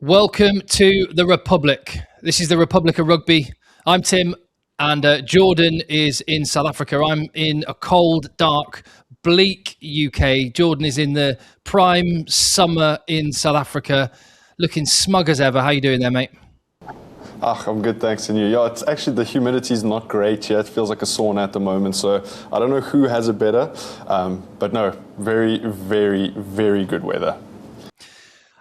Welcome to the Republic. This is the Republic of Rugby. I'm Tim, and Jordan is in South Africa. I'm in a cold, dark, bleak UK. Jordan is in the prime summer in South Africa, looking smug as ever. How you doing there, mate? I'm good, thanks. And you? Yeah, it's actually, the humidity is not great here. It feels like a sauna at the moment. So I don't know who has it better, but no, very, very, very good weather.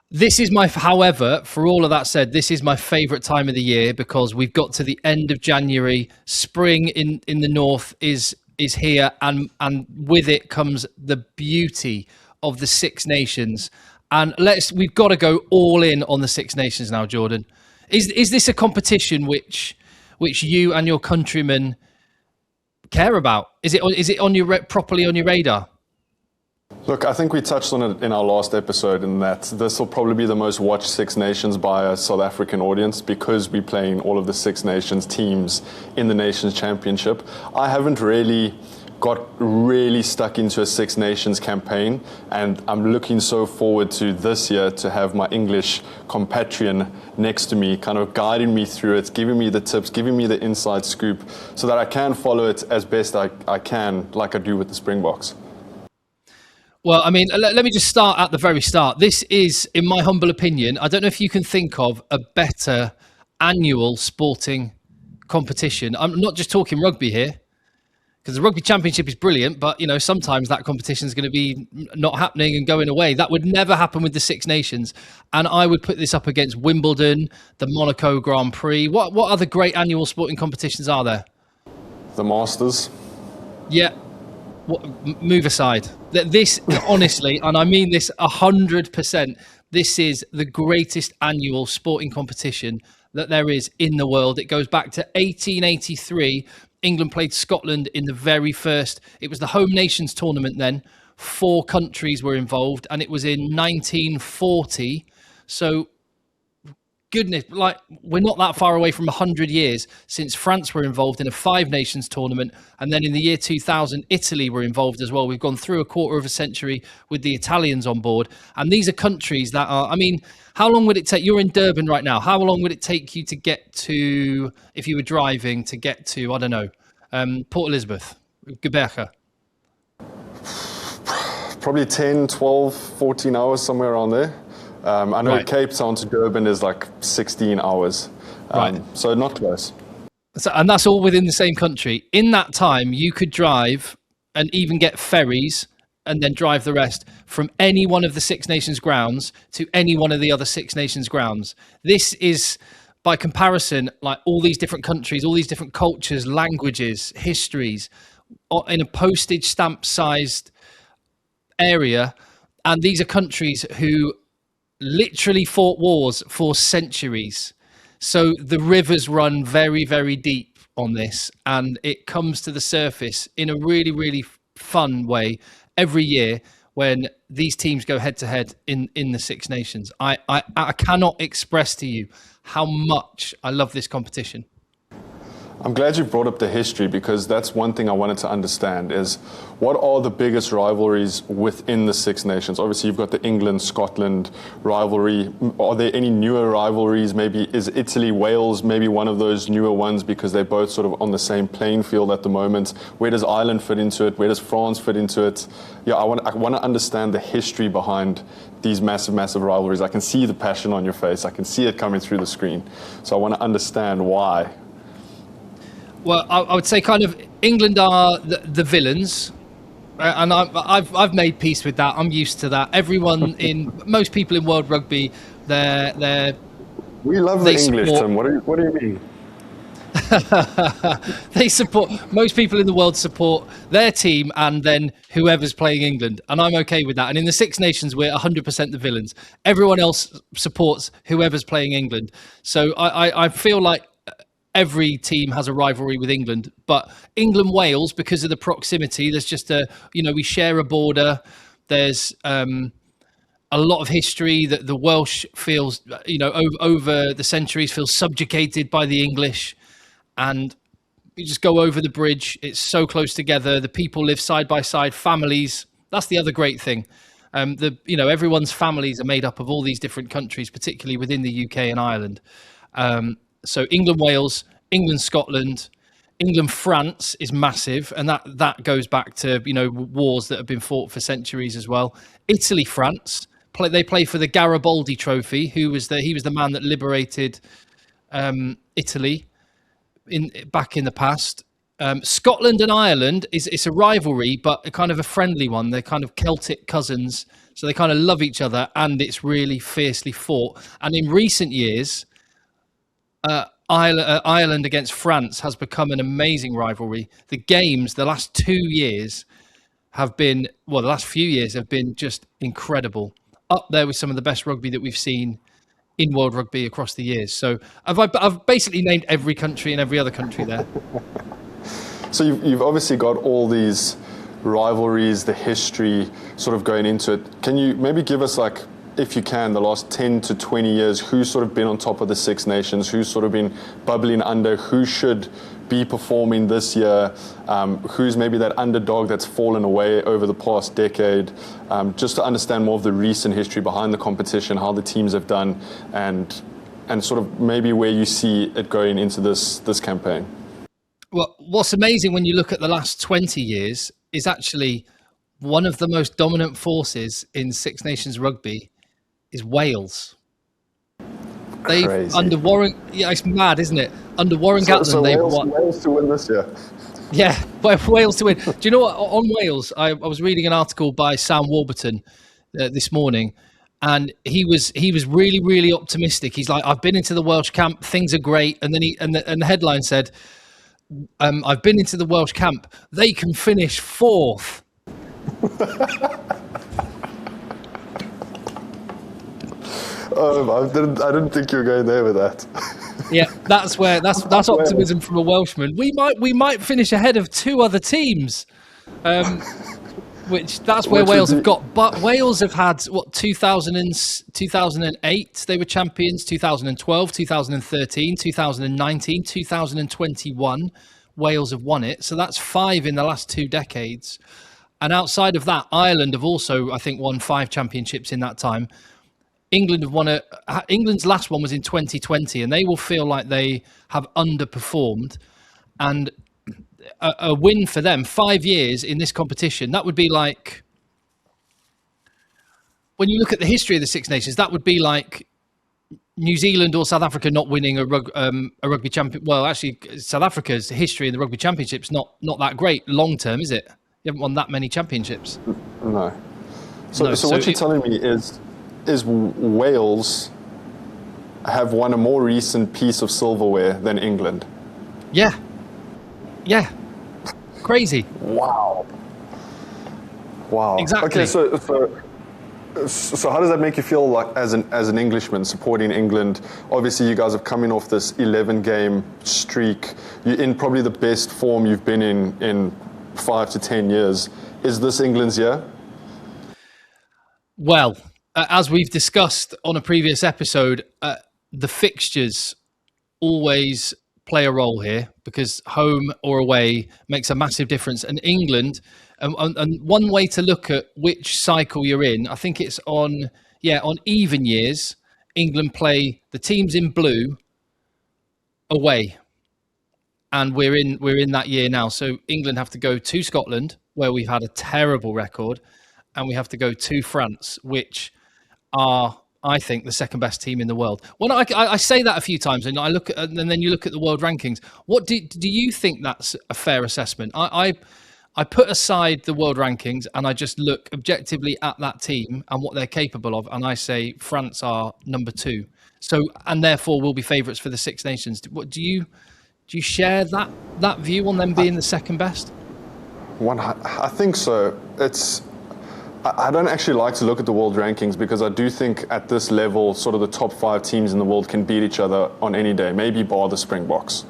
This is however, for all of that said, this is my favourite time of the year because we've got to the end of January. Spring in the north is here, and with it comes the beauty of the Six Nations. And we've got to go all in on the Six Nations now, Jordan. Is this a competition which you and your countrymen care about? Is it on your properly on your radar? Look, I think we touched on it in our last episode, in that this will probably be the most watched Six Nations by a South African audience because we're playing all of the Six Nations teams in the Nations Championship. I haven't got stuck into a Six Nations campaign, and I'm looking so forward to this year to have my English compatriot next to me, kind of guiding me through it, giving me the tips, giving me the inside scoop, so that I can follow it as best I can, like I do with the Springboks. Well, I mean, let me just start at the very start. This is, in my humble opinion, I don't know if you can think of a better annual sporting competition. I'm not just talking rugby here, because the Rugby Championship is brilliant, but, you know, sometimes that competition is going to be not happening and going away. That would never happen with the Six Nations. And I would put this up against Wimbledon, the Monaco Grand Prix. What other great annual sporting competitions are there? The Masters. Yeah. Move aside. This, honestly, and I mean this 100%, this is the greatest annual sporting competition that there is in the world. It goes back to 1883. England played Scotland in the very first. It was the Home Nations tournament then. 4 countries were involved, and it was in 1940. So, goodness, like, we're not that far away from 100 years since France were involved in a 5 Nations tournament, and then in the year 2000 Italy were involved as well. We've gone through a quarter of a century with the Italians on board, and these are countries that are, I mean, how long would it take? You're in Durban right now. How long would it take you to get to, if you were driving, to get to, I don't know, Port Elizabeth, Gqeberha? Probably 10, 12, 14 hours, somewhere around there. I know right. Cape Town to Durban is like 16 hours, right. So not close. So, and that's all within the same country. In that time, you could drive and even get ferries and then drive the rest from any one of the Six Nations grounds to any one of the other Six Nations grounds. This is, by comparison, like all these different countries, all these different cultures, languages, histories, in a postage stamp sized area. And these are countries who literally fought wars for centuries. So the rivers run very, very deep on this, and it comes to the surface in a really, really fun way every year when these teams go head to head in the Six Nations. I cannot express to you how much I love this competition. I'm glad you brought up the history, because that's one thing I wanted to understand is, what are the biggest rivalries within the Six Nations? Obviously, you've got the England-Scotland rivalry. Are there any newer rivalries? Maybe is Italy, Wales, maybe one of those newer ones, because they're both sort of on the same playing field at the moment? Where does Ireland fit into it? Where does France fit into it? Yeah, I want to understand the history behind these massive, massive rivalries. I can see the passion on your face. I can see it coming through the screen. So I want to understand why. Well, I would say kind of England are the villains, and I've made peace with that. I'm used to that. Most people in World Rugby, we love the English, Tim. What do you mean? They support, most people in the world support their team and then whoever's playing England, and I'm okay with that. And in the Six Nations, we're 100% the villains. Everyone else supports whoever's playing England. So I feel like every team has a rivalry with England, but England-Wales, because of the proximity, there's just we share a border. There's a lot of history that the Welsh feels, over the centuries feels subjugated by the English, and you just go over the bridge. It's so close together. The people live side by side, families. That's the other great thing. Everyone's families are made up of all these different countries, particularly within the UK and Ireland. So England, Wales, England, Scotland, England, France is massive, and that goes back to wars that have been fought for centuries as well. Italy, France, they play for the Garibaldi Trophy. He was the man that liberated Italy back in the past. Scotland and Ireland it's a rivalry, but a kind of a friendly one. They're kind of Celtic cousins, so they kind of love each other, and it's really fiercely fought. And in recent years, Ireland against France has become an amazing rivalry. The games, the last 2 years the last few years have been just incredible. Up there with some of the best rugby that we've seen in world rugby across the years. So I've basically named every country and every other country there. So you've obviously got all these rivalries, the history sort of going into it. Can you maybe give us, like, if you can, the last 10 to 20 years, who's sort of been on top of the Six Nations, who's sort of been bubbling under, who should be performing this year, who's maybe that underdog that's fallen away over the past decade, just to understand more of the recent history behind the competition, how the teams have done, and sort of maybe where you see it going into this campaign. Well, what's amazing when you look at the last 20 years is actually one of the most dominant forces in Six Nations rugby is Wales. Under Warren, it's mad, isn't it? Under Warren Gatland, they've won. Wales to win this year. Yeah, Wales to win. Do you know what? On Wales, I was reading an article by Sam Warburton this morning, and he was really, really optimistic. He's like, I've been into the Welsh camp, things are great, and then the headline said, I've been into the Welsh camp, they can finish fourth. I didn't think you were going there with that. Yeah, that's optimism from a Welshman. We might finish ahead of two other teams, that's where Wales have got. But Wales have had 2008 they were champions, 2012, 2013, 2019, 2021. Wales have won it, so that's 5 in the last 2 decades. And outside of that, Ireland have also, I think, won 5 championships in that time. England have won England's last one was in 2020, and they will feel like they have underperformed. And a win for them, 5 years in this competition, that would be like, when you look at the history of the Six Nations, that would be like New Zealand or South Africa not winning a rugby champion. Well, actually, South Africa's history in the rugby championship's not that great long term, is it? You haven't won that many championships. No. So what you're telling me is Wales have won a more recent piece of silverware than England. Yeah. Crazy. Wow. Exactly. Okay, so how does that make you feel, like, as an Englishman supporting England? Obviously, you guys are coming off this 11-game streak. You're in probably the best form you've been in 5 to 10 years. Is this England's year? Well, as we've discussed on a previous episode, the fixtures always play a role here, because home or away makes a massive difference. And England, and one way to look at which cycle you're in, I think it's on even years, England play the teams in blue away. And we're in that year now. So England have to go to Scotland, where we've had a terrible record, and we have to go to France, which are, I think, the second best team in the world. When I say that a few times, and and then you look at the world rankings. What do you think that's a fair assessment? I put aside the world rankings and I just look objectively at that team and what they're capable of, and I say France are number 2. So, and therefore will be favourites for the Six Nations. What do you share that view on them being the second best? I think so. I don't actually like to look at the world rankings, because I do think at this level, sort of the top 5 teams in the world can beat each other on any day, maybe bar the Springboks.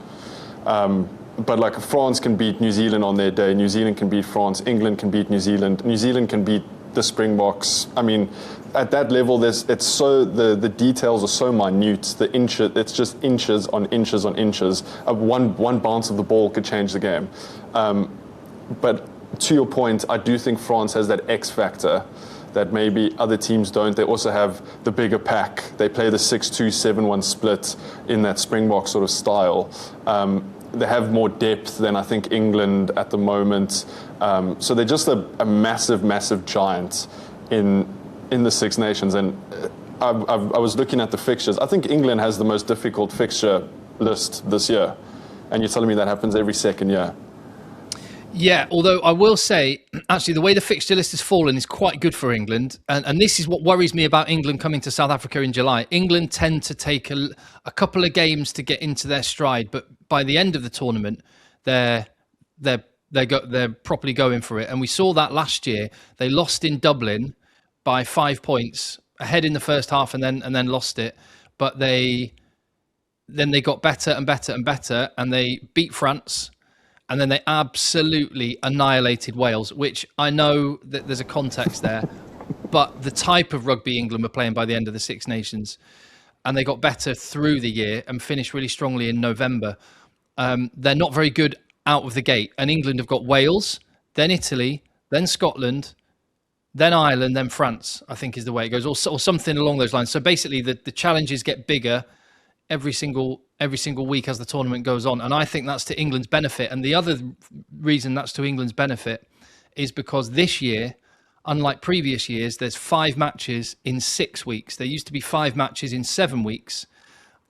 But like, France can beat New Zealand on their day. New Zealand can beat France. England can beat New Zealand. New Zealand can beat the Springboks. I mean, at that level, the details are so minute. It's just inches on inches on inches. One bounce of the ball could change the game. But to your point, I do think France has that X factor that maybe other teams don't. They also have the bigger pack. They play the 6-2, 7-1 split in that Springbok sort of style. They have more depth than I think England at the moment. So they're just a massive, massive giant in the Six Nations. And I was looking at the fixtures. I think England has the most difficult fixture list this year. And you're telling me that happens every second year. Yeah, although I will say, actually, the way the fixture list has fallen is quite good for England. And this is what worries me about England coming to South Africa in July. England tend to take a couple of games to get into their stride, but by the end of the tournament, they're properly going for it. And we saw that last year. They lost in Dublin by 5 points, ahead in the first half, and then lost it. But then they got better and better and better, and they beat France. And then they absolutely annihilated Wales, which I know that there's a context there, but the type of rugby England were playing by the end of the Six Nations, and they got better through the year and finished really strongly in November. They're not very good out of the gate, and England have got Wales, then Italy, then Scotland, then Ireland, then France, I think is the way it goes, or something along those lines. So basically the challenges get bigger every single week as the tournament goes on. And I think that's to England's benefit. And the other reason that's to England's benefit is because this year, unlike previous years, there's 5 matches in 6 weeks. There used to be 5 matches in 7 weeks.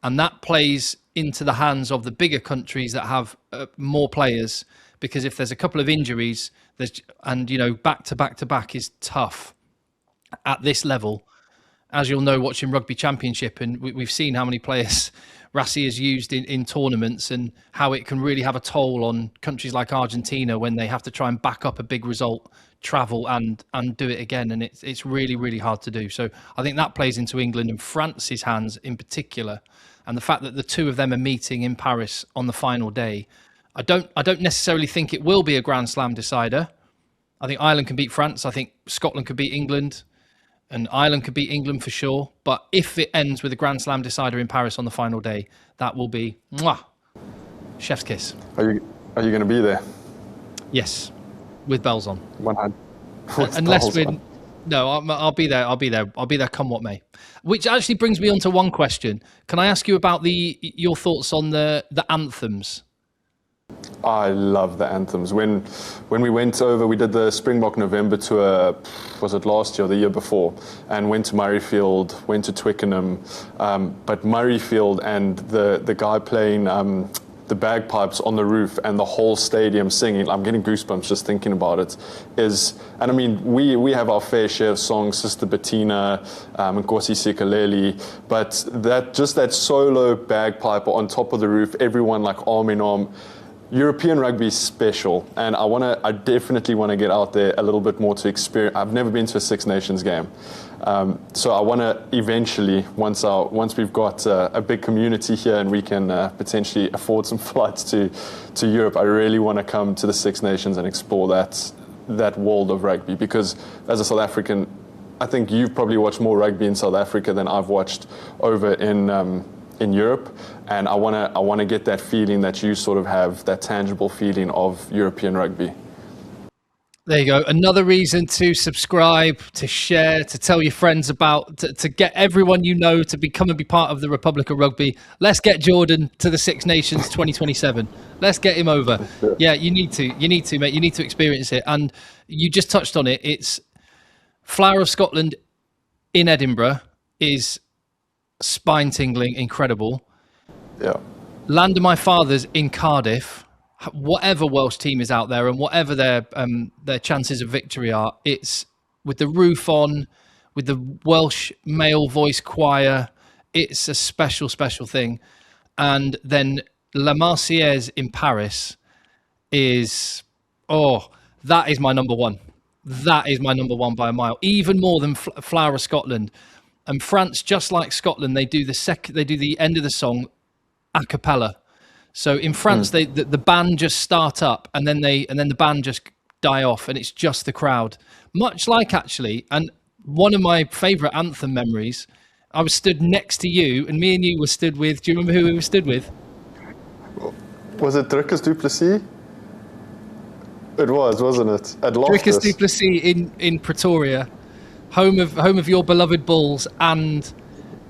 And that plays into the hands of the bigger countries that have more players, because if there's a couple of injuries, back to back to back is tough at this level. As you'll know, watching Rugby Championship, and we've seen how many players Rassie has used in tournaments, and how it can really have a toll on countries like Argentina when they have to try and back up a big result, travel and do it again. And it's really, really hard to do. So I think that plays into England and France's hands in particular. And the fact that the two of them are meeting in Paris on the final day, I don't necessarily think it will be a Grand Slam decider. I think Ireland can beat France. I think Scotland could beat England. And Ireland could beat England for sure. But if it ends with a Grand Slam decider in Paris on the final day, that will be chef's kiss. Are you going to be there? Yes, with bells on. 100. Unless we're... No, I'll be there. I'll be there come what may. Which actually brings me on to one question. Can I ask you about your thoughts on the anthems? I love the anthems. When we went over, we did the Springbok November tour, was it last year or the year before, and went to Murrayfield, went to Twickenham, but Murrayfield and the guy playing the bagpipes on the roof and the whole stadium singing, I'm getting goosebumps just thinking about it, and I mean, we have our fair share of songs, Sister Bettina, Nkosi Sikaleli, but that solo bagpipe on top of the roof, everyone like arm in arm. European rugby is special, and I definitely want to get out there a little bit more to experience. I've never been to a Six Nations game, so I want to eventually, once we've got a big community here and we can potentially afford some flights to Europe, I really want to come to the Six Nations and explore that world of rugby. Because as a South African, I think you've probably watched more rugby in South Africa than I've watched over in Europe, and I want to get that feeling that you sort of have, that tangible feeling of European rugby. There you go. Another reason to subscribe, to share, to tell your friends about, to get everyone you know to come and be part of the Republic of Rugby. Let's get Jordan to the Six Nations 2027. Let's get him over. Yeah, you need to, mate. You need to experience it. And you just touched on it. It's Flower of Scotland in Edinburgh is spine-tingling, incredible. Yeah. Land of My Fathers in Cardiff. Whatever Welsh team is out there and whatever their chances of victory are, it's with the roof on, with the Welsh male voice choir. It's a special, special thing. And then La Marseillaise in Paris is, that is my number one. That is my number one by a mile, even more than Flower of Scotland. And France, just like Scotland, they do the end of the song a cappella. So in France, the band just start up, and then the band just die off, and it's just the crowd. Much like, actually, and one of my favourite anthem memories, I was stood next to you, and me and you were stood with. Do you remember who we were stood with? Was it Drickus du Plessis? It was, wasn't it? At Loftus. Drickus du Plessis in Pretoria. home of your beloved Bulls, and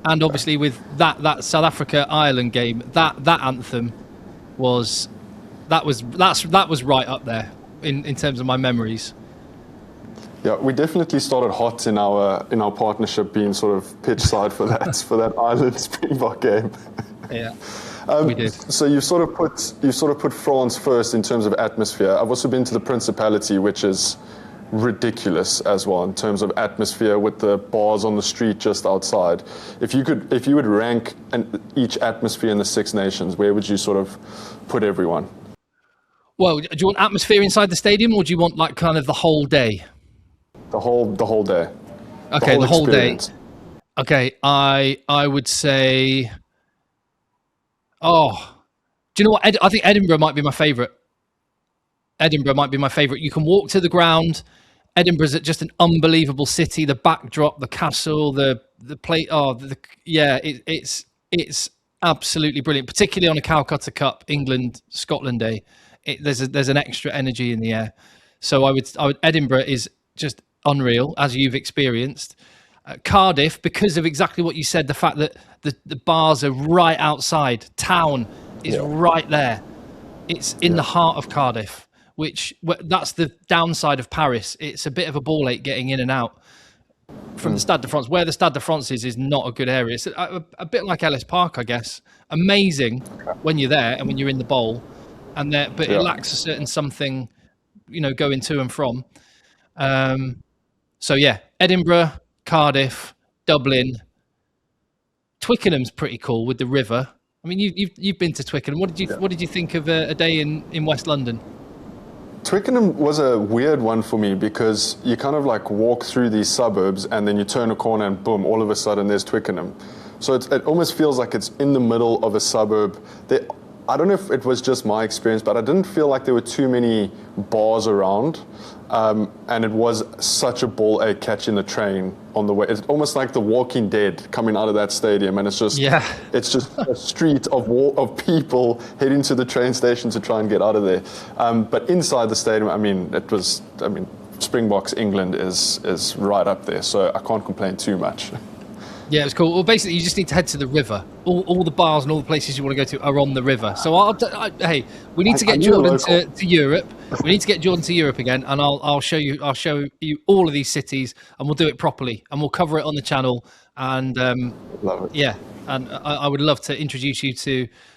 obviously with that South Africa Ireland game, that anthem was right up there in terms of my memories. Yeah, we definitely started hot in our partnership, being sort of pitch side for that Ireland Springbok game. Yeah, we did. So you sort of put France first in terms of atmosphere. I've also been to the Principality, which is ridiculous as well in terms of atmosphere, with the bars on the street just outside. If you would rank each atmosphere in the Six Nations, where would you sort of put everyone? Well, do you want atmosphere inside the stadium, or do you want like kind of the whole day? The whole day. Okay, the whole day. Okay, I would say. Oh, do you know what? I think Edinburgh might be my favourite. You can walk to the ground. Edinburgh's just an unbelievable city. The backdrop, the castle, the plate. It's absolutely brilliant, particularly on a Calcutta Cup, England-Scotland day. There's an extra energy in the air. So I would Edinburgh is just unreal, as you've experienced. Cardiff, because of exactly what you said, the fact that the bars are right outside, town is right there. It's in the heart of Cardiff, that's the downside of Paris. It's a bit of a ball ache getting in and out from the Stade de France. Where the Stade de France is not a good area. It's a bit like Ellis Park, I guess. Amazing when you're there and when you're in the bowl, but it lacks a certain something, going to and from. So yeah, Edinburgh, Cardiff, Dublin, Twickenham's pretty cool with the river. I mean, you've been to Twickenham. What did you think of a day in West London? Twickenham was a weird one for me, because you kind of like walk through these suburbs and then you turn a corner and boom, all of a sudden there's Twickenham. So it almost feels like it's in the middle of a suburb. I don't know if it was just my experience, but I didn't feel like there were too many bars around. And it was such a ball ache catching the train on the way. It's almost like The Walking Dead coming out of that stadium, and it's just a street of people heading to the train station to try and get out of there. But inside the stadium, Springboks England is right up there, so I can't complain too much. Yeah, it was cool. Well, basically, you just need to head to the river. All the bars and all the places you want to go to are on the river. So, hey, we need to get Jordan to Europe. We need to get Jordan to Europe again, and I'll show you all of these cities, and we'll do it properly, and we'll cover it on the channel. And love it. Yeah, and I would love to introduce you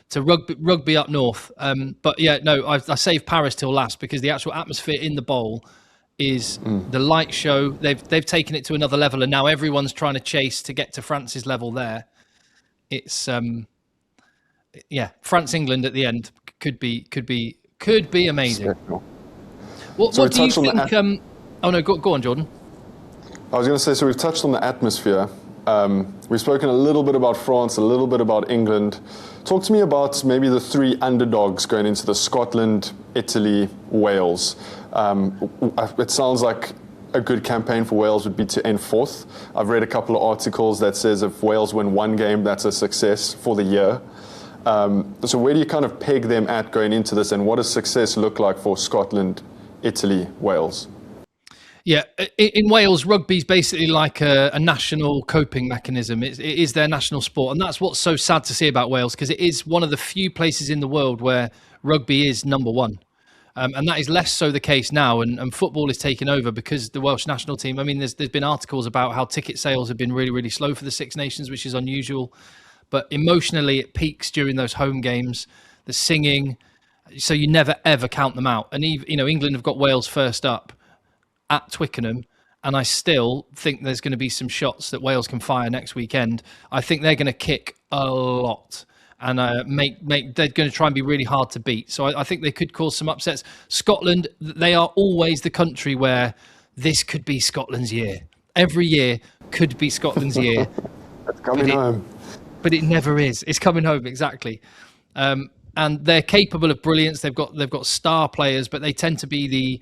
to rugby up north. But yeah, no, I saved Paris till last, because the actual atmosphere in the bowl is the light show. They've taken it to another level, and now everyone's trying to chase to get to France's level there. It's France England at the end could be amazing. What do you think? Oh no, go on, Jordan. I was going to say, so we've touched on the atmosphere. We've spoken a little bit about France, a little bit about England. Talk to me about maybe the three underdogs going into the Scotland, Italy, Wales. It sounds like a good campaign for Wales would be to end fourth. I've read a couple of articles that says if Wales win one game, that's a success for the year. So where do you kind of peg them at going into this, and what does success look like for Scotland, Italy, Wales? Yeah, in Wales, rugby's basically like a national coping mechanism. It is their national sport, and that's what's so sad to see about Wales, because it is one of the few places in the world where rugby is number one. And that is less so the case now, and football is taking over because the Welsh national team, I mean, there's been articles about how ticket sales have been really, really slow for the Six Nations, which is unusual. But emotionally, it peaks during those home games, the singing, so you never, ever count them out. And, England have got Wales first up at Twickenham, and I still think there's going to be some shots that Wales can fire next weekend. I think they're going to kick a lot. And they're going to try and be really hard to beat. So I think they could cause some upsets. Scotland, they are always the country where this could be Scotland's year. Every year could be Scotland's year. It's coming home. But it never is. It's coming home, exactly. And they're capable of brilliance. They've got star players, but they tend to be the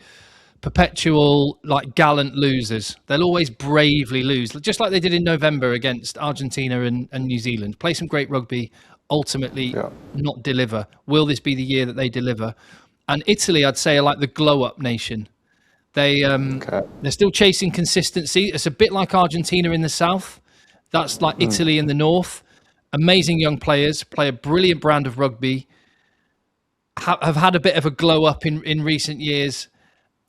perpetual, gallant losers. They'll always bravely lose, just like they did in November against Argentina and New Zealand. Play some great rugby, ultimately not deliver. Will this be the year that they deliver? And Italy, I'd say, are like the glow-up nation. They're still chasing consistency. It's a bit like Argentina in the south. That's like Italy in the north. Amazing young players, play a brilliant brand of rugby, have had a bit of a glow up in recent years,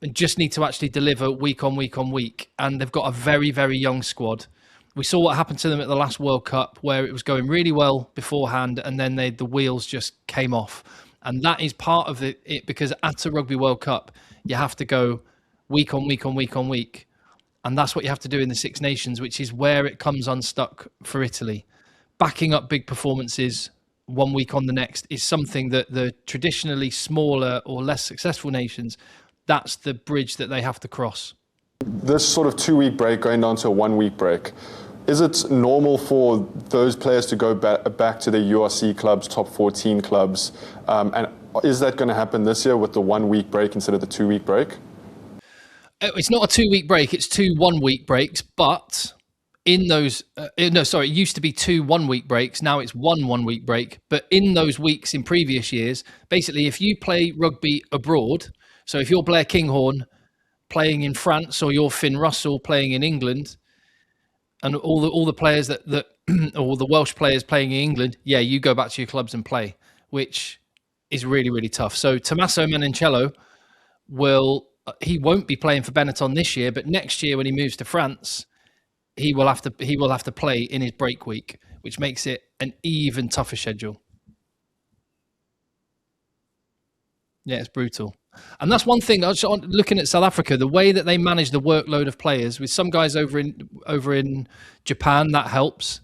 and just need to actually deliver week on week on week. And they've got a very, very young squad. We saw what happened to them at the last World Cup, where it was going really well beforehand, and then the wheels just came off. And that is part of it, because at a Rugby World Cup, you have to go week on week on week on week. And that's what you have to do in the Six Nations, which is where it comes unstuck for Italy. Backing up big performances one week on the next is something that the traditionally smaller or less successful nations, that's the bridge that they have to cross. This sort of 2-week break going down to a 1-week break, is it normal for those players to go back to their URC clubs, top 14 clubs? And is that going to happen this year with the 1-week break instead of the 2-week break? It's not a 2-week break, it's 2 1-week breaks, but in those, it used to be 2 1-week breaks, now it's 1 1-week break. But in those weeks in previous years, basically if you play rugby abroad, so if you're Blair Kinghorn playing in France, or you're Finn Russell playing in England, and all the players that or the Welsh players playing in England, yeah, you go back to your clubs and play, which is really, really tough. So Tommaso Menoncello he won't be playing for Benetton this year, but next year when he moves to France, he will have to play in his break week, which makes it an even tougher schedule. Yeah, it's brutal. And that's one thing. I was looking at South Africa, the way that they manage the workload of players, with some guys over in Japan, that helps.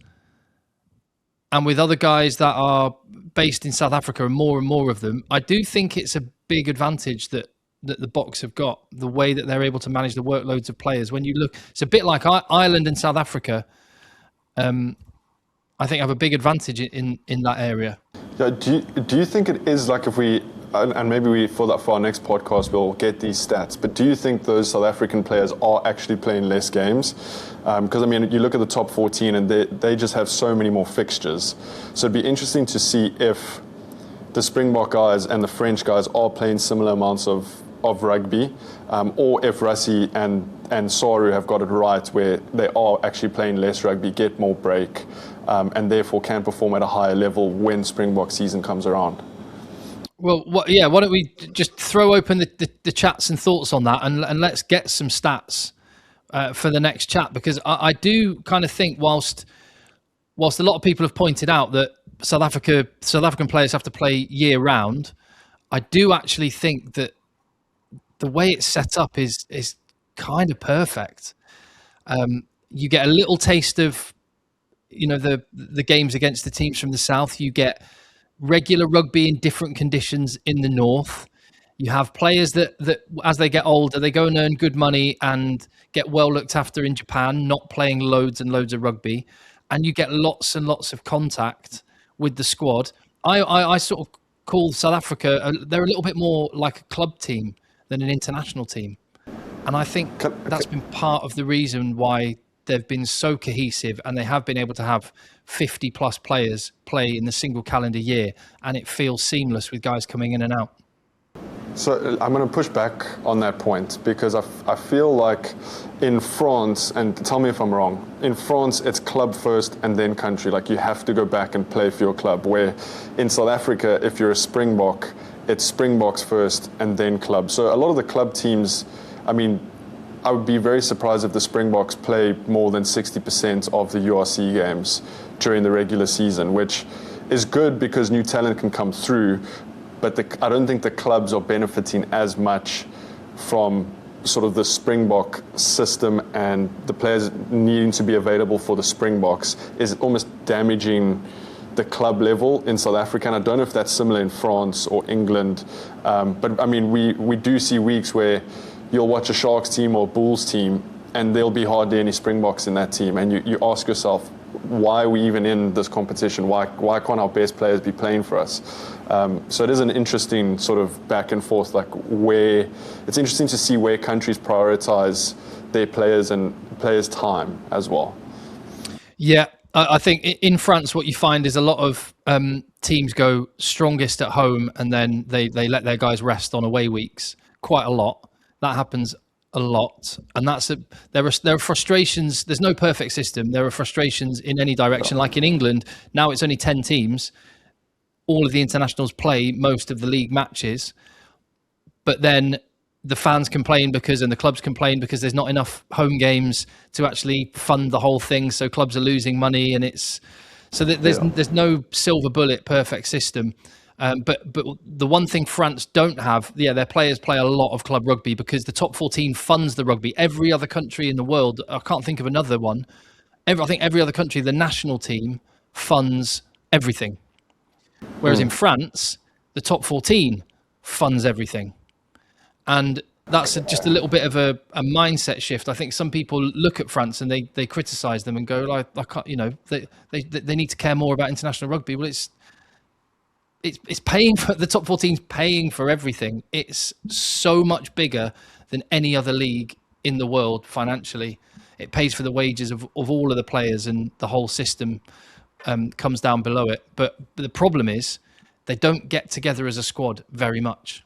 And with other guys that are based in South Africa, and more of them, I do think it's a big advantage that the Boks have got, the way that they're able to manage the workloads of players. When you look, it's a bit like Ireland and South Africa. I think have a big advantage in that area. Yeah, do you think it is like, if we, and maybe for our next podcast we'll get these stats, but do you think those South African players are actually playing less games? Because I mean, you look at the top 14 and they just have so many more fixtures. So it'd be interesting to see if the Springbok guys and the French guys are playing similar amounts of rugby, or if Rassie and Saru have got it right, where they are actually playing less rugby, get more break, and therefore can perform at a higher level when Springbok season comes around. Well, why don't we just throw open the chats and thoughts on that, and let's get some stats for the next chat, because I do kind of think whilst a lot of people have pointed out that South African players have to play year round, I do actually think that the way it's set up is kind of perfect. You get a little taste of, the games against the teams from the south. You get regular rugby in different conditions in the north. You have players that as they get older, they go and earn good money and get well looked after in Japan, not playing loads and loads of rugby. And you get lots and lots of contact with the squad. I sort of call South Africa, they're a little bit more like a club team than an international team. And I think that's been part of the reason why they've been so cohesive, and they have been able to have 50 plus players play in the single calendar year, and it feels seamless with guys coming in and out. So I'm going to push back on that point, because I feel like in France, and tell me if I'm wrong, in France it's club first and then country. Like, you have to go back and play for your club, where in South Africa, if you're a Springbok, it's Springboks first and then club. So a lot of the club teams, I mean, I would be very surprised if the Springboks play more than 60% of the URC games during the regular season, which is good because new talent can come through. But I don't think the clubs are benefiting as much from sort of the Springbok system, and the players needing to be available for the Springboks is almost damaging the club level in South Africa. And I don't know if that's similar in France or England. But I mean, we do see weeks where you'll watch a Sharks team or Bulls team, and there'll be hardly any Springboks in that team. And you ask yourself, why are we even in this competition? Why can't our best players be playing for us? So it is an interesting sort of back and forth, like where it's interesting to see where countries prioritize their players and players' time as well. Yeah, I think in France, what you find is a lot of teams go strongest at home, and then they let their guys rest on away weeks quite a lot. That happens a lot, and there are frustrations. There's no perfect system. There are frustrations in any direction. Like in England, now it's only 10 teams. All of the internationals play most of the league matches, but then the fans complain and the clubs complain because there's not enough home games to actually fund the whole thing. So clubs are losing money, and there's no silver bullet perfect system. But the one thing France don't have, their players play a lot of club rugby because the top 14 funds the rugby. Every other country in the world, I can't think of another one. I think every other country, the national team funds everything. Whereas in France, the top 14 funds everything. And that's just a little bit of a mindset shift. I think some people look at France and they criticize them and go, like, I can't, they need to care more about international rugby. Well, it's paying for the top 14's paying for everything. It's so much bigger than any other league in the world financially. It pays for the wages of all of the players, and the whole system comes down below it. But the problem is they don't get together as a squad very much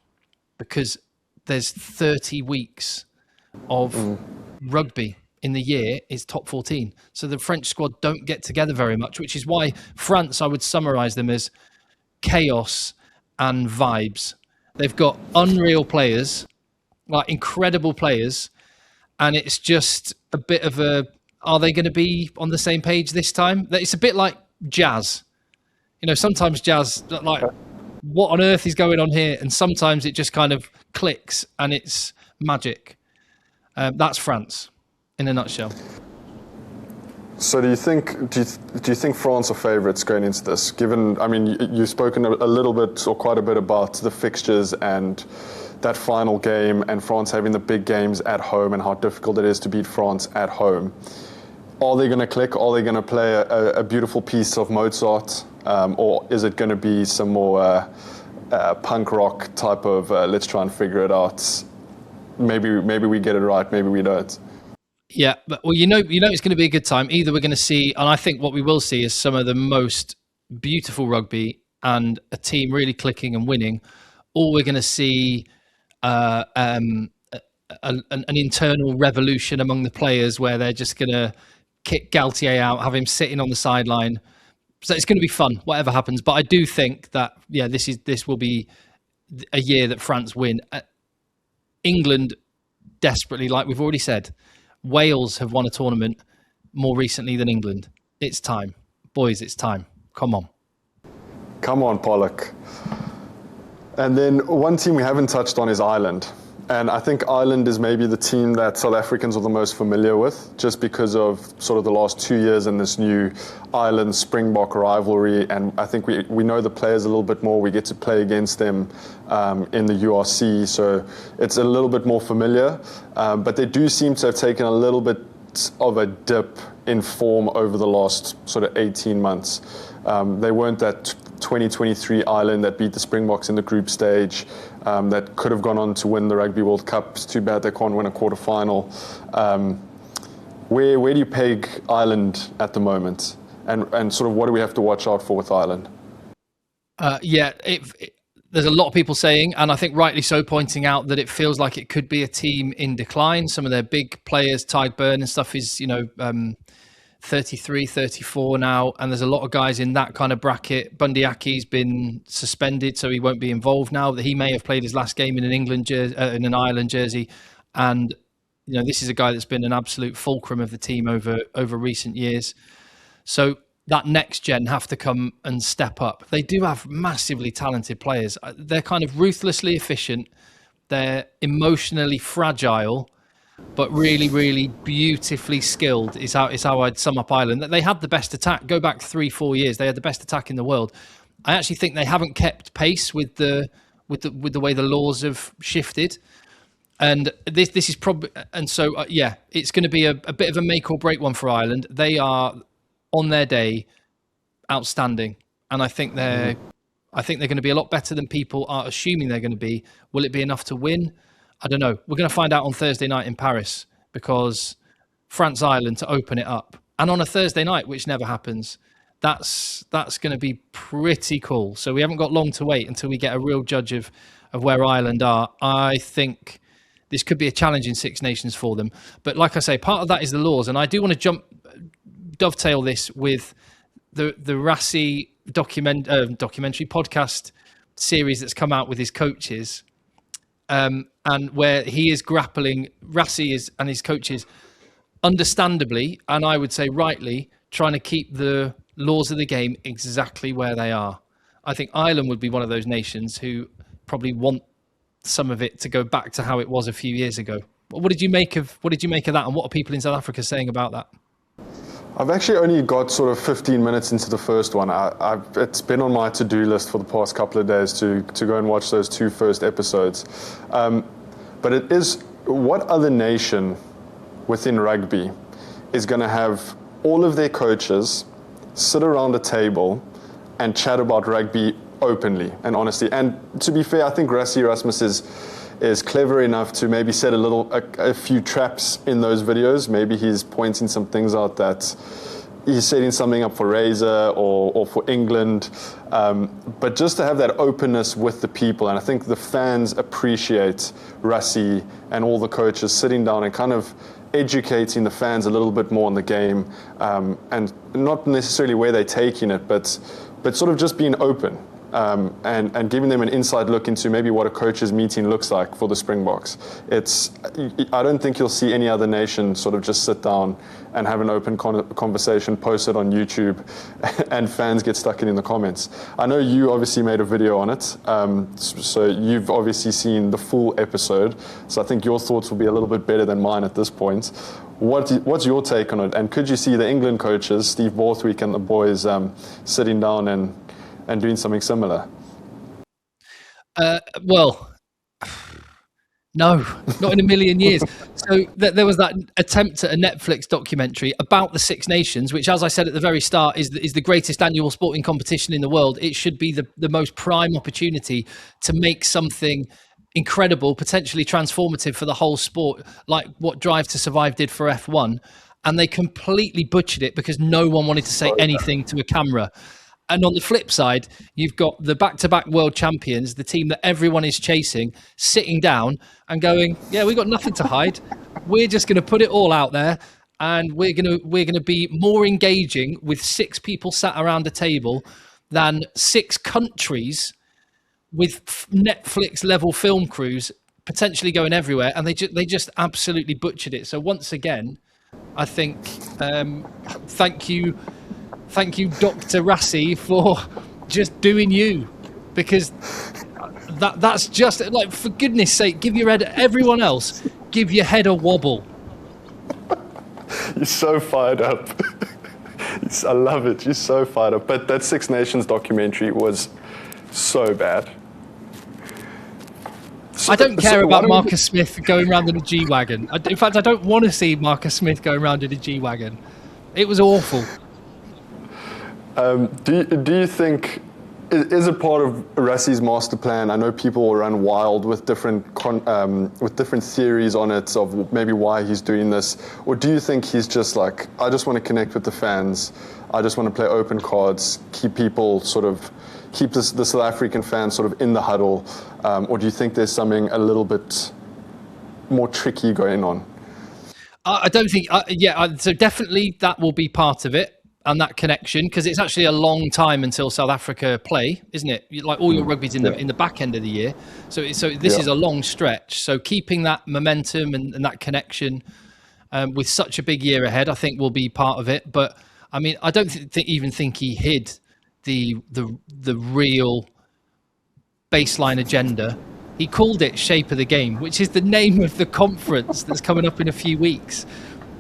because there's 30 weeks of rugby in the year is top 14. So the French squad don't get together very much, which is why France, I would summarize them as chaos and vibes. They've got unreal players, like incredible players, and it's just a bit of are they going to be on the same page this time? It's a bit like jazz. Sometimes jazz, like, what on earth is going on here? And sometimes it just kind of clicks and it's magic. That's France in a nutshell. So do you think France are favourites going into this? Given, you've spoken a little bit or quite a bit about the fixtures and that final game, and France having the big games at home and how difficult it is to beat France at home. Are they going to click? Are they going to play a beautiful piece of Mozart? Or is it going to be some more punk rock type of let's try and figure it out? Maybe we get it right, maybe we don't. Yeah, but it's going to be a good time. Either we're going to see, and I think what we will see is some of the most beautiful rugby and a team really clicking and winning, or we're going to see an internal revolution among the players where they're just going to kick Galtier out, have him sitting on the sideline. So it's going to be fun, whatever happens. But I do think that, this will be a year that France win. England desperately, like we've already said, Wales have won a tournament more recently than England. It's time. Boys, it's time. Come on. Come on, Pollock. And then one team we haven't touched on is Ireland. And I think Ireland is maybe the team that South Africans are the most familiar with, just because of sort of the last 2 years in this new Ireland-Springbok rivalry. And I think we know the players a little bit more. We get to play against them in the URC, so it's a little bit more familiar. But they do seem to have taken a little bit of a dip in form over the last sort of 18 months. They weren't that 2023 Ireland that beat the Springboks in the group stage, that could have gone on to win the Rugby World Cup. It's too bad they can't win a quarterfinal. Where do you peg Ireland at the moment? And sort of what do we have to watch out for with Ireland? There's a lot of people saying, and I think rightly so, pointing out that it feels like it could be a team in decline. Some of their big players, Tadhg Beirne and stuff, is 33, 34 now, and there's a lot of guys in that kind of bracket. Bundy Aki's been suspended, so he won't be involved now. That he may have played his last game in an Ireland jersey, and this is a guy that's been an absolute fulcrum of the team over recent years. So that next gen have to come and step up. They do have massively talented players. They're kind of ruthlessly efficient. They're emotionally fragile, but really, really beautifully skilled is how I'd sum up Ireland. They had the best attack. Go back 3-4 years, they had the best attack in the world. I actually think they haven't kept pace with the way the laws have shifted. And this is probably, and so it's going to be a bit of a make or break one for Ireland. They are on their day outstanding, and I think they're going to be a lot better than people are assuming they're going to be. Will it be enough to win? I don't know. We're going to find out on Thursday night in Paris, because France-Ireland to open it up, and on a Thursday night, which never happens, that's going to be pretty cool. So we haven't got long to wait until we get a real judge of where Ireland are. I think this could be a challenging Six Nations for them. But like I say, part of that is the laws, and I do want to dovetail this with the Rassie documentary podcast series that's come out with his coaches, and where he is grappling, and his coaches, understandably, and I would say rightly, trying to keep the laws of the game exactly where they are. I think Ireland would be one of those nations who probably want some of it to go back to how it was a few years ago. What did you make of that, and what are people in South Africa saying about that? I've actually only got sort of 15 minutes into the first one. It's been on my to-do list for the past couple of days to go and watch those 2 first episodes. But it is, what other nation within rugby is going to have all of their coaches sit around a table and chat about rugby openly and honestly? And to be fair, I think Rassie Erasmus is clever enough to maybe set a few traps in those videos. Maybe he's pointing some things out that he's setting something up for Razor or for England. But just to have that openness with the people, and I think the fans appreciate Rassie and all the coaches sitting down and kind of educating the fans a little bit more on the game, and not necessarily where they're taking it, but sort of just being open. And giving them an inside look into maybe what a coach's meeting looks like for the Springboks. I don't think you'll see any other nation sort of just sit down and have an open conversation, post it on YouTube, and fans get stuck in the comments. I know you obviously made a video on it, so you've obviously seen the full episode, so I think your thoughts will be a little bit better than mine at this point. What's your take on it? And could you see the England coaches, Steve Borthwick and the boys, sitting down and doing something similar? Well, no, not in a million years. So there was that attempt at a Netflix documentary about the Six Nations, which, as I said at the very start, is the greatest annual sporting competition in the world. It should be the most prime opportunity to make something incredible, potentially transformative for the whole sport, like what Drive to Survive did for F1. And they completely butchered it because no one wanted to say anything to a camera. And on the flip side, you've got the back-to-back world champions, the team that everyone is chasing, sitting down and going, yeah, we've got nothing to hide. We're just going to put it all out there, and we're going to be more engaging with 6 people sat around a table than 6 countries with Netflix-level film crews potentially going everywhere. And they just absolutely butchered it. So once again, I think thank you, Dr. Rassie, for just doing you, because that's just like, for goodness sake, give your head, everyone else, give your head a wobble. You're so fired up. I love it. You're so fired up. But that Six Nations documentary was so bad. I don't care about Marcus Smith going around in a G-Wagon. In fact, I don't want to see Marcus Smith going around in a G-Wagon. It was awful. Do you think, is it part of Rassie's master plan? I know people will run wild with different theories on it of maybe why he's doing this, or do you think he's just like, I just want to connect with the fans, I just want to play open cards, keep the South African fans sort of in the huddle, or do you think there's something a little bit more tricky going on? I don't think, so definitely that will be part of it. And that connection, because it's actually a long time until South Africa play, isn't it? Like all your rugby's in the back end of the year, so this is a long stretch. So keeping that momentum and that connection with such a big year ahead, I think will be part of it. But I mean, I don't even think he hid the real baseline agenda. He called it Shape of the Game, which is the name of the conference that's coming up in a few weeks,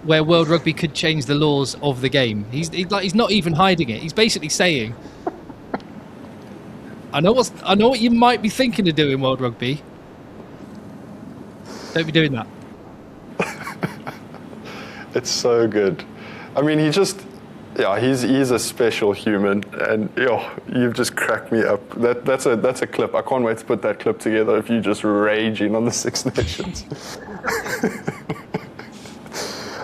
where World Rugby could change the laws of the game. He's not even hiding it. He's basically saying, I know what you might be thinking of doing, World Rugby. Don't be doing that. It's so good. I mean, he's a special human, and you've just cracked me up. That's a clip. I can't wait to put that clip together of you just raging on the Six Nations.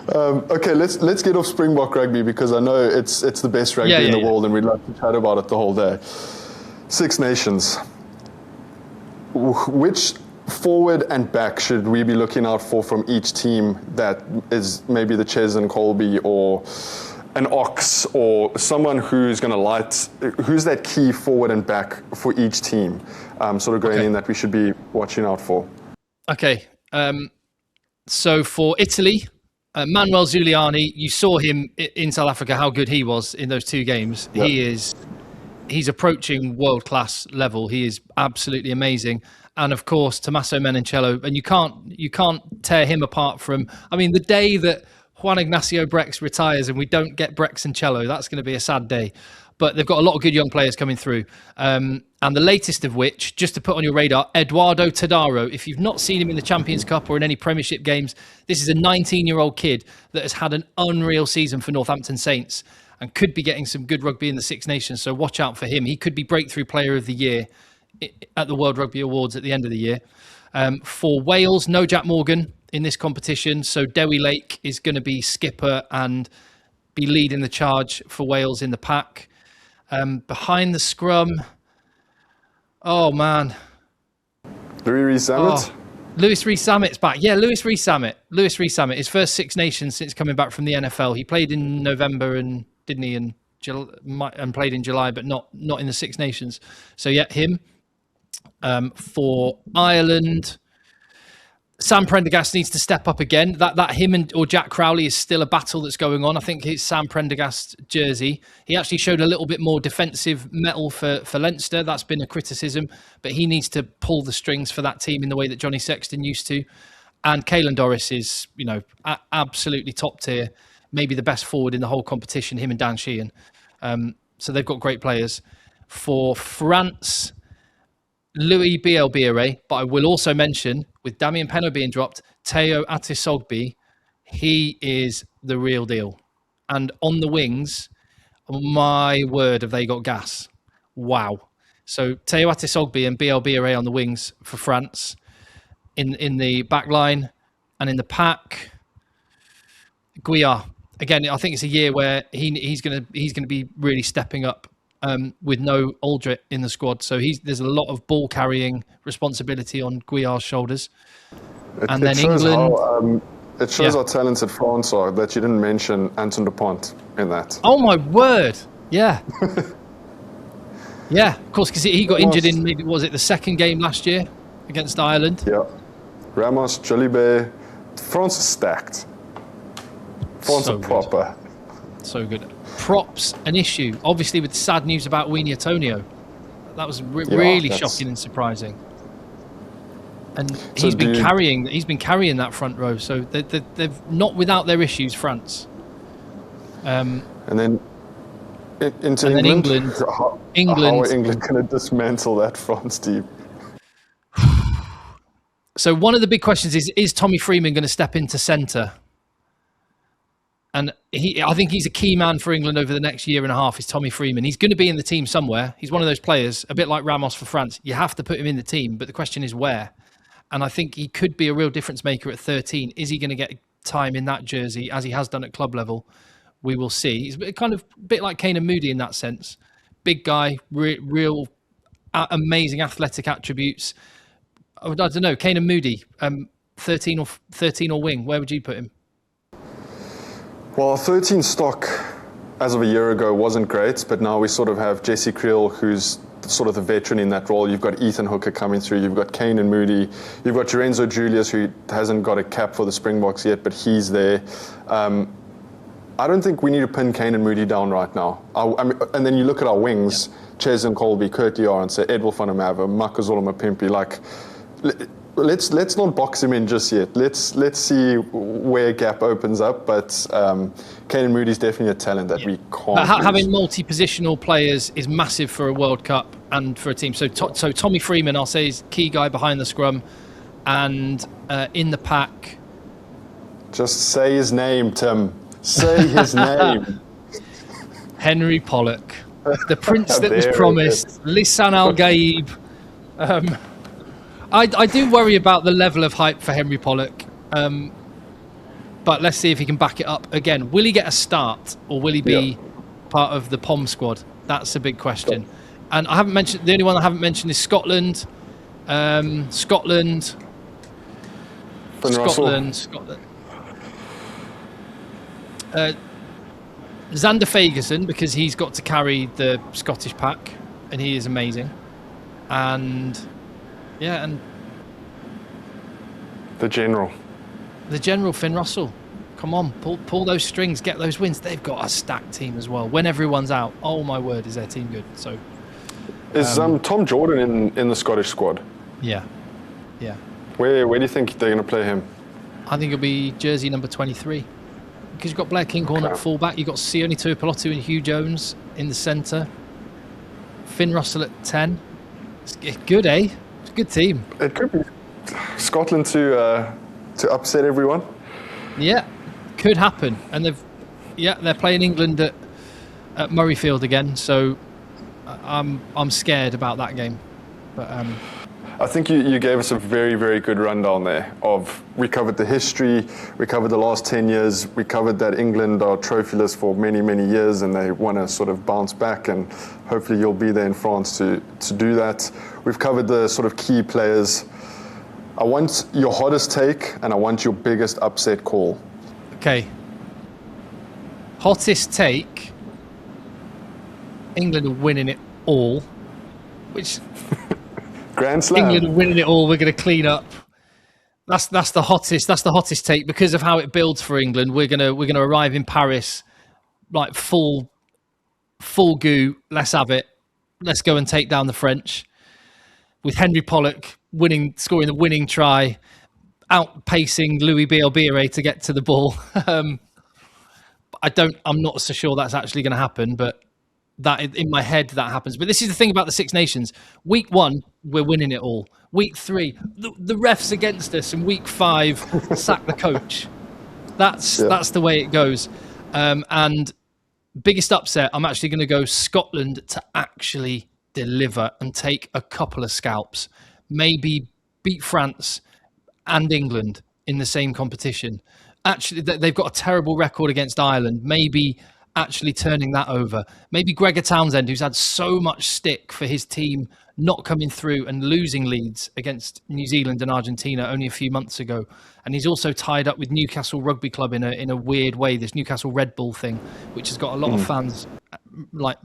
Okay, let's get off Springbok rugby, because I know it's the best rugby in the world, and we'd love to chat about it the whole day. Six Nations. Which forward and back should we be looking out for from each team that is maybe the Ches and Colby or an Ox or someone who's going to who's that key forward and back for each team, sort of going in that we should be watching out for? Okay. So for Italy, Manuel Zuliani, you saw him in South Africa, how good he was in those 2 games. Yep. He's approaching world-class level. He is absolutely amazing. And of course, Tommaso Menoncello, and you can't tear him apart from, I mean, the day that Juan Ignacio Brex retires and we don't get Brex and Cello, that's going to be a sad day. But they've got a lot of good young players coming through. And the latest of which, just to put on your radar, Eduardo Tadaro. If you've not seen him in the Champions Cup or in any Premiership games, this is a 19-year-old kid that has had an unreal season for Northampton Saints and could be getting some good rugby in the Six Nations. So watch out for him. He could be Breakthrough Player of the Year at the World Rugby Awards at the end of the year. For Wales, no Jack Morgan in this competition. So Dewi Lake is going to be skipper and be leading the charge for Wales in the pack. Behind the scrum, oh man, Louis Rees-Zammit. Louis Rees-Zammit's back. Yeah, Louis Rees-Zammit. His first Six Nations since coming back from the NFL. He played in November and didn't he, and played in July, but not in the Six Nations. So yeah, him. For Ireland, Sam Prendergast needs to step up again. That him or Jack Crowley is still a battle that's going on. I think it's Sam Prendergast's jersey. He actually showed a little bit more defensive mettle for Leinster. That's been a criticism, but he needs to pull the strings for that team in the way that Johnny Sexton used to. And Caelan Doris is, absolutely top tier, maybe the best forward in the whole competition, him and Dan Sheehan. So they've got great players. For France, Louis Bielbiere, but I will also mention, with Damien Penaud being dropped, Teo Atisogbe, he is the real deal. And on the wings, my word, have they got gas. Wow. So Teo Atisogbe and Bielbiere on the wings for France. In the back line and in the pack, Guillard. Again, I think it's a year where he's going to be really stepping up. With no Aldrit in the squad. So there's a lot of ball carrying responsibility on Guillard's shoulders. England. It shows how talented France are that you didn't mention Anton Dupont in that. Oh my word. Yeah. Yeah, of course, because he got injured in, maybe, was it the second game last year against Ireland? Yeah. Ramos, Jolivet. France is stacked. France are proper. So good. Props an issue, obviously, with sad news about Weenie Atonio. That was really shocking and surprising. And he's been carrying that front row. So they're not without their issues, France. And then into England. How are England going to dismantle that France team? So one of the big questions is Tommy Freeman going to step into centre? And I think he's a key man for England over the next year and a half, is Tommy Freeman. He's going to be in the team somewhere. He's one of those players, a bit like Ramos for France. You have to put him in the team, but the question is where. And I think he could be a real difference maker at 13. Is he going to get time in that jersey, as he has done at club level? We will see. He's kind of a bit like Kane and Moody in that sense. Big guy, real amazing athletic attributes. I don't know, Kane and Moody, 13 or wing. Where would you put him? Well, 13 stock as of a year ago wasn't great, but now we sort of have Jesse Creel, who's sort of the veteran in that role. You've got Ethan Hooker coming through. You've got Kane and Moody. You've got Lorenzo Julius, who hasn't got a cap for the Springboks yet, but he's there. I don't think we need to pin Kane and Moody down right now. And then you look at our wings, Ches and Colby, Kurt Arendse, Edwil van der Merwe, Makazole Mapimpi, Let's not box him in just yet. Let's see where gap opens up. But Kane and Moody's definitely a talent that we can't. But having multi-positional players is massive for a World Cup and for a team. So Tommy Freeman, I'll say, is key guy behind the scrum, and in the pack. Just say his name, Tim. Say his name. Henry Pollock, the prince that was promised. Lisan Al Gaib. I do worry about the level of hype for Henry Pollock, but let's see if he can back it up again. Will he get a start, or will he be part of the POM squad? That's a big question. And I haven't mentioned, the only one I haven't mentioned is Scotland. Scotland. Finn Russell. Scotland. Xander Fagerson, because he's got to carry the Scottish pack, and he is amazing. And the general Finn Russell. Come on, pull those strings, get those wins. They've got a stacked team as well. When everyone's out, oh my word, is their team good? So, is Tom Jordan in the Scottish squad? Yeah. Where do you think they're going to play him? I think it'll be jersey number 23. Because you've got Blair Kinghorn at fullback, you've got Sione Tuipulotu and Hugh Jones in the centre. Finn Russell at 10. It's good, eh? It's a good team. It could be Scotland to upset everyone. Yeah, could happen. And they're playing England at Murrayfield again, so I'm scared about that game. But I think you gave us a very, very good rundown there we covered the history, we covered the last 10 years, we covered that England are trophyless for many, many years and they want to sort of bounce back, and hopefully you'll be there in France to do that. We've covered the sort of key players. I want your hottest take and I want your biggest upset call. Okay. Hottest take, England are winning it all, which... Grand Slam. England winning it all. We're going to clean up. That's the hottest. That's the hottest take because of how it builds for England. We're gonna arrive in Paris like full goo. Let's have it. Let's go and take down the French with Henry Pollock scoring the winning try, outpacing Louis Bielbiere to get to the ball. I'm not so sure that's actually going to happen, but that in my head that happens. But this is the thing about the Six Nations. Week 1, we're winning it all. Week 3, the ref's against us, and week 5, sack the coach. That's the way it goes. And biggest upset, I'm actually going to go Scotland to actually deliver and take a couple of scalps. Maybe beat France and England in the same competition. Actually, they've got a terrible record against Ireland. Maybe actually turning that over. Maybe Gregor Townsend, who's had so much stick for his team not coming through and losing leads against New Zealand and Argentina only a few months ago. And he's also tied up with Newcastle Rugby Club in a weird way, this Newcastle Red Bull thing, which has got a lot of fans like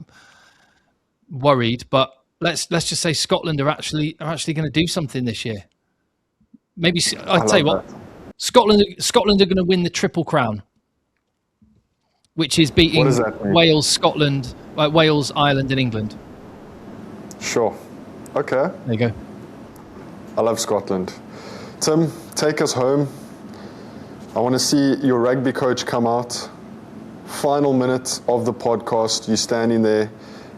worried. But let's just say Scotland are actually going to do something this year. Maybe I'll tell you what, Scotland are going to win the Triple Crown, which is beating Wales, Scotland, Wales, Ireland, and England. Sure. Okay. There you go. I love Scotland. Tim, take us home. I want to see your rugby coach come out. Final minute of the podcast. You're standing there.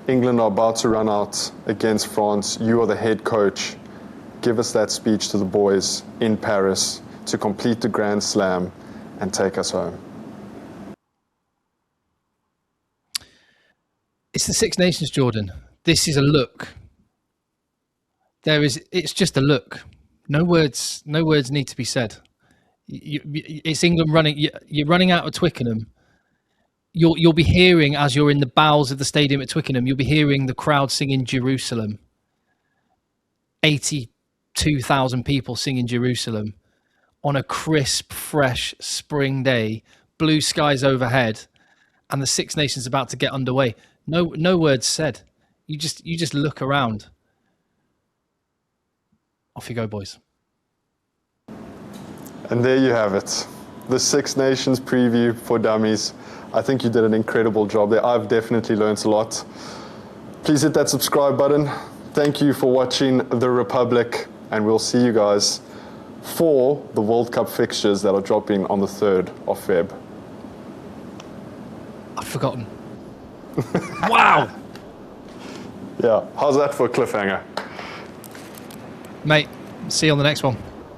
England are about to run out against France. You are the head coach. Give us that speech to the boys in Paris to complete the Grand Slam and take us home. It's the Six Nations, Jordan. This is a look. It's just a look. No words need to be said. It's England running. You're running out of Twickenham. You'll be hearing, as you're in the bowels of the stadium at Twickenham, you'll be hearing the crowd singing Jerusalem. 82,000 people singing Jerusalem on a crisp, fresh spring day. Blue skies overhead, and the Six Nations about to get underway. No words said. You just look around. Off you go, boys. And there you have it. The Six Nations preview for Dummies. I think you did an incredible job there. I've definitely learned a lot. Please hit that subscribe button. Thank you for watching The Republic, and we'll see you guys for the World Cup fixtures that are dropping on the 3rd of Feb. I've forgotten. Wow. Yeah, how's that for a cliffhanger? Mate, see you on the next one.